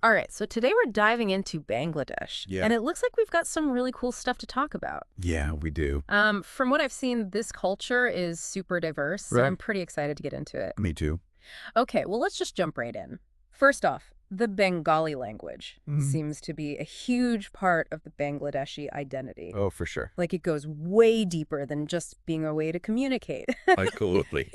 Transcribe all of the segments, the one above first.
All right, so today we're diving into Bangladesh, Yeah. and it looks like we've got some really cool stuff to talk about. Yeah, we do. From what I've seen, this culture is super diverse, so Right. I'm pretty excited to get into it. Me too. Okay, well, let's just jump right in. First off, the Bengali language Mhm. seems to be a huge part of the Bangladeshi identity. Oh, for sure. Like it goes way deeper than just being a way to communicate. Absolutely.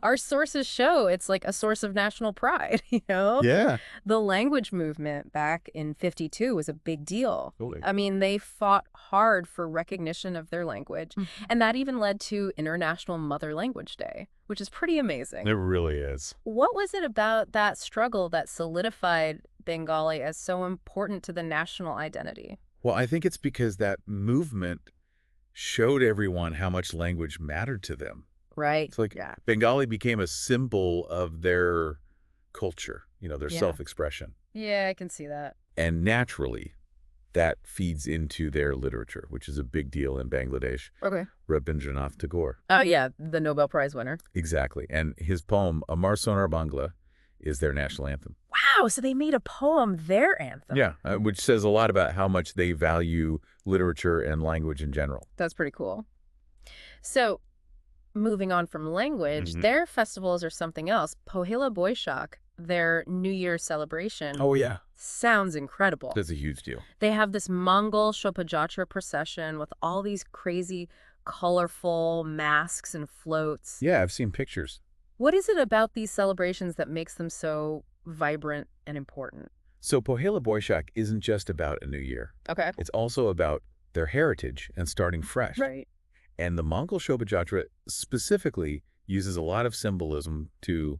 Our sources show it's like a source of national pride, you know? Yeah. The language movement back in 52 was a big deal. Totally. I mean, they fought hard for recognition of their language, Mhm. and that even led to International Mother Language Day, which is pretty amazing. It really is. What was it about that struggle that solidified Bengali as so important to the national identity? Well, I think it's because that movement showed everyone how much language mattered to them. Right. It's like Yeah. Bengali became a symbol of their culture, their Yeah. self-expression. Yeah, I can see that. And naturally, that feeds into their literature, which is a big deal in Bangladesh. Okay. Rabindranath Tagore. Oh, yeah, the Nobel Prize winner. Exactly. And his poem, Amar Sonar Bangla, is their national anthem. Wow, so they made a poem their anthem. Yeah, which says a lot about how much they value literature and language in general. That's pretty cool. So, moving on from language, Mhm. their festivals are something else. Pohila Boishakh, their New Year celebration, Oh, yeah. sounds incredible. That's a huge deal. They have this Mongol Shobhajatra procession with all these crazy, colorful masks and floats. Yeah, I've seen pictures. What is it about these celebrations that makes them so vibrant and important? So Pohela Boishakh isn't just about a new year. Okay. It's also about their heritage and starting fresh. Right. And the Mongol Shobhajatra specifically uses a lot of symbolism to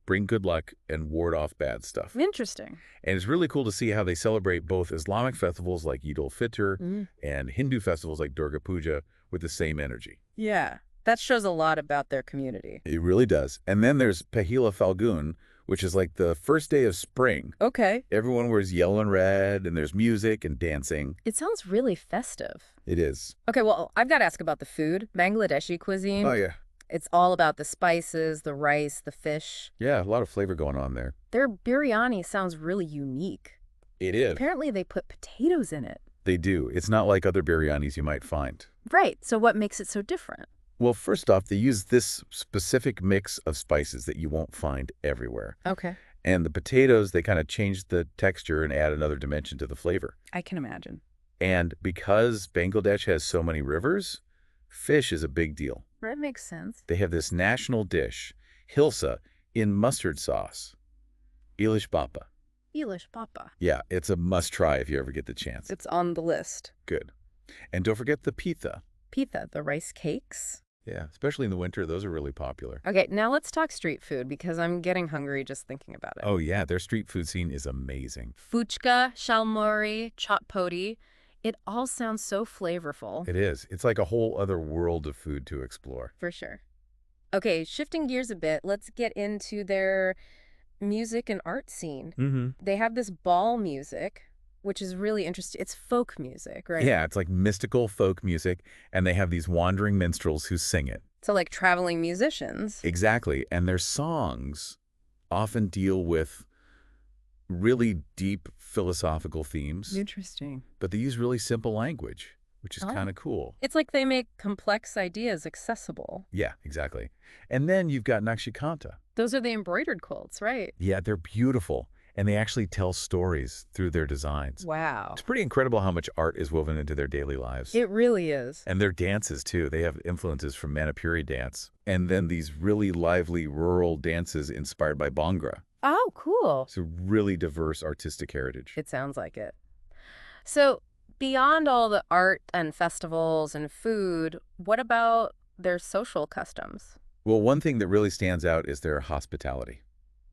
bring good luck and ward off bad stuff. Interesting. And it's really cool to see how they celebrate both Islamic festivals like Eid al-Fitr and Hindu festivals like Durga Puja with the same energy. Yeah. That shows a lot about their community. It really does. And then there's Pahila Falgun, which is like the first day of spring. Okay. Everyone wears yellow and red, and there's music and dancing. It sounds really festive. It is. Okay, well, I've got to ask about the food. Bangladeshi cuisine. Oh, yeah. It's all about the spices, the rice, the fish. Yeah, a lot of flavor going on there. Their biryani sounds really unique. It is. Apparently they put potatoes in it. They do. It's not like other biryanis you might find. Right, so what makes it so different? Well, first off, they use this specific mix of spices that you won't find everywhere. Okay. And the potatoes, they kind of change the texture and add another dimension to the flavor. I can imagine. And because Bangladesh has so many rivers, fish is a big deal. That makes sense. They have this national dish, hilsa, in mustard sauce. Ilish bapa. Ilish papa. Yeah, it's a must-try if you ever get the chance. It's on the list. Good. And don't forget the pitha. Pitha, the rice cakes. Yeah, especially in the winter, those are really popular. Okay, now let's talk street food because I'm getting hungry just thinking about it. Oh, yeah, their street food scene is amazing. Fuchka, shalmori, chatpoti. It all sounds so flavorful. It is. It's like a whole other world of food to explore. For sure. Okay, shifting gears a bit, let's get into their music and art scene. Mm-hmm. They have this ball music, which is really interesting. It's folk music, right? Yeah, it's like mystical folk music, and they have these wandering minstrels who sing it. So like traveling musicians. Exactly. And their songs often deal with really deep philosophical themes, Interesting. but they use really simple language, which is Oh. kind of cool. It's like they make complex ideas accessible. Yeah, exactly. And then you've got Nakshikanta. Those are the embroidered quilts, right? Yeah, they're beautiful, and they actually tell stories through their designs. Wow. It's pretty incredible how much art is woven into their daily lives. It really is. And their dances, too. They have influences from Manipuri dance, and then these really lively rural dances inspired by Bhangra. Oh, cool. It's a really diverse artistic heritage. It sounds like it. So, beyond all the art and festivals and food, what about their social customs? Well, one thing that really stands out is their hospitality.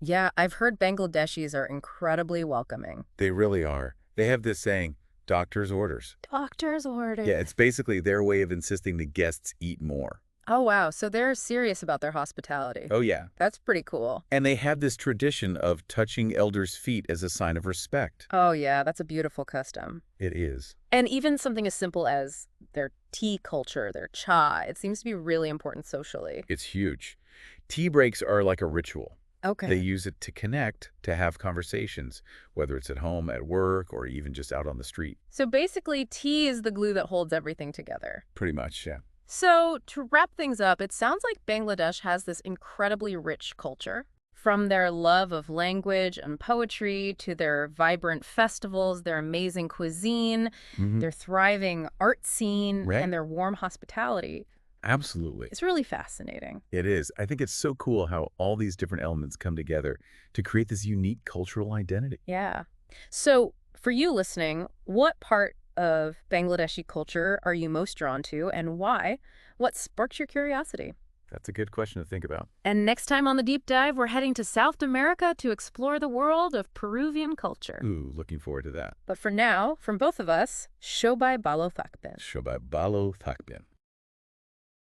Yeah, I've heard Bangladeshis are incredibly welcoming. They really are. They have this saying, doctor's orders. Doctor's order. Yeah, it's basically their way of insisting the guests eat more. Oh, wow. So they're serious about their hospitality. Oh, yeah. That's pretty cool. And they have this tradition of touching elders' feet as a sign of respect. Oh, yeah. That's a beautiful custom. It is. And even something as simple as their tea culture, their cha, it seems to be really important socially. It's huge. Tea breaks are like a ritual. They Okay. use it to connect, to have conversations, whether it's at home, at work, or even just out on the street. So basically, tea is the glue that holds everything together. Pretty much, yeah. So, to wrap things up, it sounds like Bangladesh has this incredibly rich culture. From their love of language and poetry to their vibrant festivals, their amazing cuisine, Hmm. their thriving art scene, Right? and their warm hospitality. Absolutely. It's really fascinating. It is. I think it's so cool how all these different elements come together to create this unique cultural identity. Yeah. So, for you listening, what part of Bangladeshi culture are you most drawn to and why? What sparked your curiosity? That's a good question to think about. And next time on the deep dive, we're heading to South America to explore the world of Peruvian culture. Ooh, looking forward to that. But for now, from both of us, Shobai Balo Thakben. Shobai Balo Thakbin.